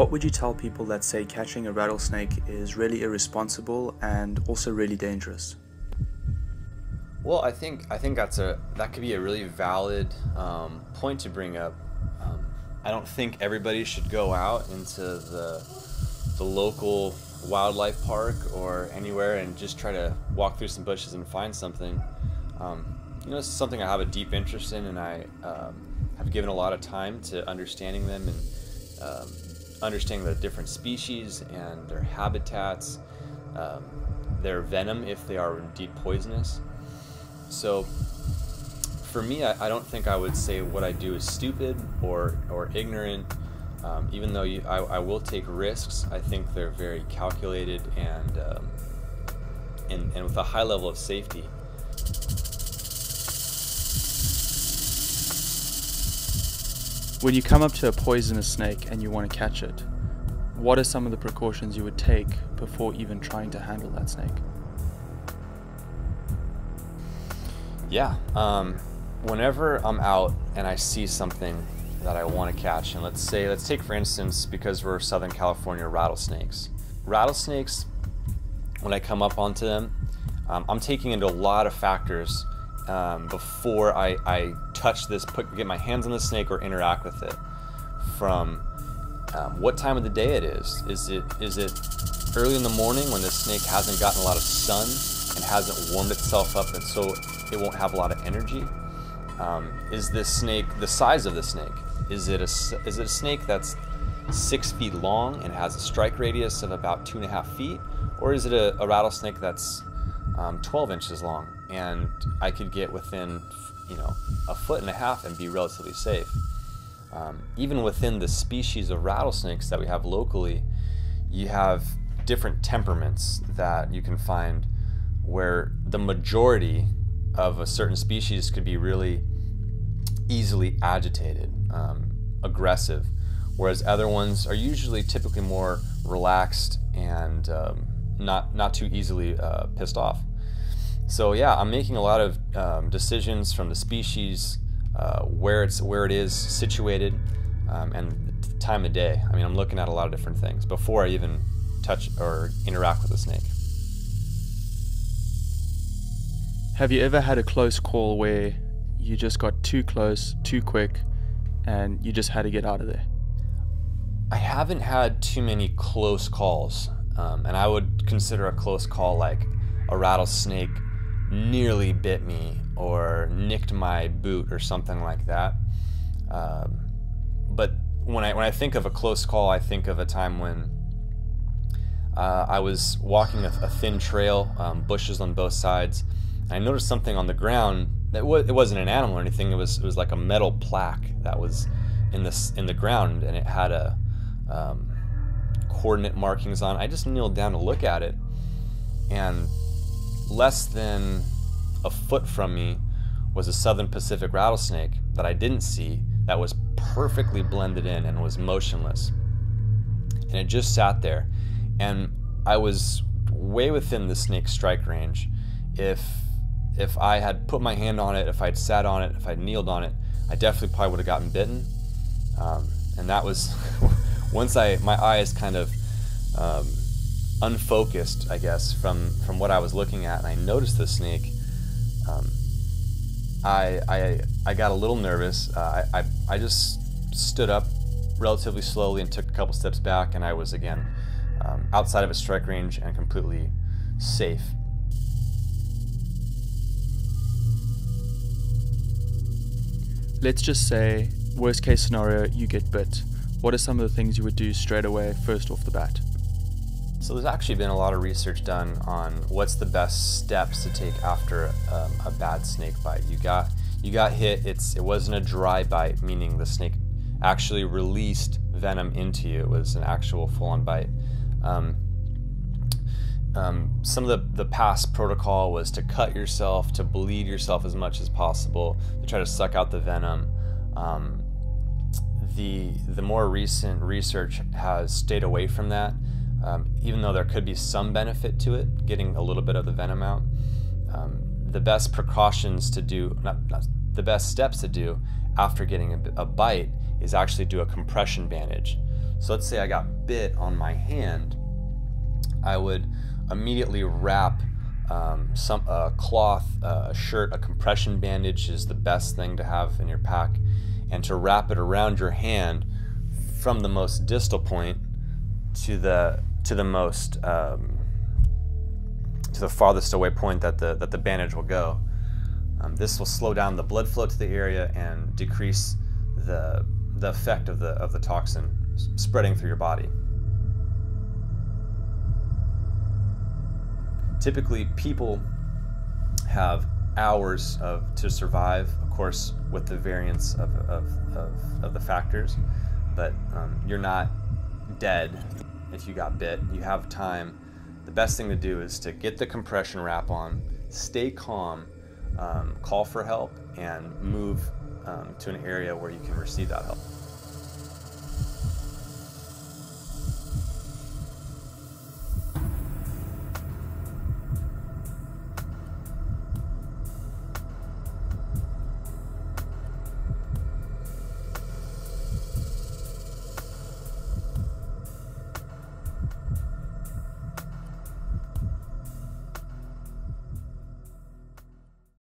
What would you tell people that say catching a rattlesnake is really irresponsible and also really dangerous? Well, I think that could be a really valid point to bring up. I don't think everybody should go out into the local wildlife park or anywhere and just try to walk through some bushes and find something. This is something I have a deep interest in, and I have given a lot of time to understanding them and understanding the different species and their habitats, their venom if they are indeed poisonous. So for me, I don't think I would say what I do is stupid or ignorant. Even though I will take risks, I think they're very calculated and with a high level of safety. When you come up to a poisonous snake and you want to catch it, what are some of the precautions you would take before even trying to handle that snake? Yeah, whenever I'm out and I see something that I want to catch, and let's take for instance, because we're Southern California, rattlesnakes. Rattlesnakes, when I come up onto them, I'm taking into a lot of factors before I touch this, get my hands on the snake or interact with it. From what time of the day it is. Is it early in the morning when the snake hasn't gotten a lot of sun and hasn't warmed itself up, and so it won't have a lot of energy? Is this snake, the size of the snake, is it a snake that's 6 feet long and has a strike radius of about 2.5 feet? Or is it a rattlesnake that's 12 inches long and I could get within 1.5 foot and be relatively safe? Even within the species of rattlesnakes that we have locally, you have different temperaments that you can find, where the majority of a certain species could be really easily agitated, aggressive, whereas other ones are usually typically more relaxed and not too easily pissed off. So yeah, I'm making a lot of decisions from the species, where it is situated, and the time of day. I mean, I'm looking at a lot of different things before I even touch or interact with a snake. Have you ever had a close call where you just got too close, too quick, and you just had to get out of there? I haven't had too many close calls, and I would consider a close call like a rattlesnake nearly bit me or nicked my boot or something like that. But when I think of a close call, I think of a time when I was walking a thin trail, bushes on both sides. I noticed something on the ground. It wasn't an animal or anything. It was like a metal plaque that was in the ground, and it had a coordinate markings on it. I just kneeled down to look at it, and less than a foot from me was a Southern Pacific rattlesnake that I didn't see, that was perfectly blended in and was motionless. And it just sat there, and I was way within the snake's strike range. If I had put my hand on it, if I'd sat on it, if I'd kneeled on it, I definitely probably would have gotten bitten. And that was once my eyes kind of unfocused, I guess, from what I was looking at, and I noticed the snake. I got a little nervous. I just stood up relatively slowly and took a couple steps back, and I was again outside of its strike range and completely safe. Let's just say, worst case scenario, you get bit. What are some of the things you would do straight away, first off the bat? So there's actually been a lot of research done on what's the best steps to take after a bad snake bite. You got hit. It wasn't a dry bite, meaning the snake actually released venom into you. It was an actual full-on bite. Some of the past protocol was to cut yourself, to bleed yourself as much as possible, to try to suck out the venom. The more recent research has stayed away from that, even though there could be some benefit to it, getting a little bit of the venom out. The best precautions to do, not the best steps to do after getting a bite, is actually do a compression bandage. So let's say I got bit on my hand, I would immediately wrap a cloth, a shirt, a compression bandage is the best thing to have in your pack, and to wrap it around your hand from the most distal point to the farthest away point that the bandage will go. This will slow down the blood flow to the area and decrease the effect of the toxin spreading through your body. Typically, people have hours to survive, of course, with the variance of the factors, but you're not dead if you got bit. You have time. The best thing to do is to get the compression wrap on, stay calm, call for help, and move to an area where you can receive that help.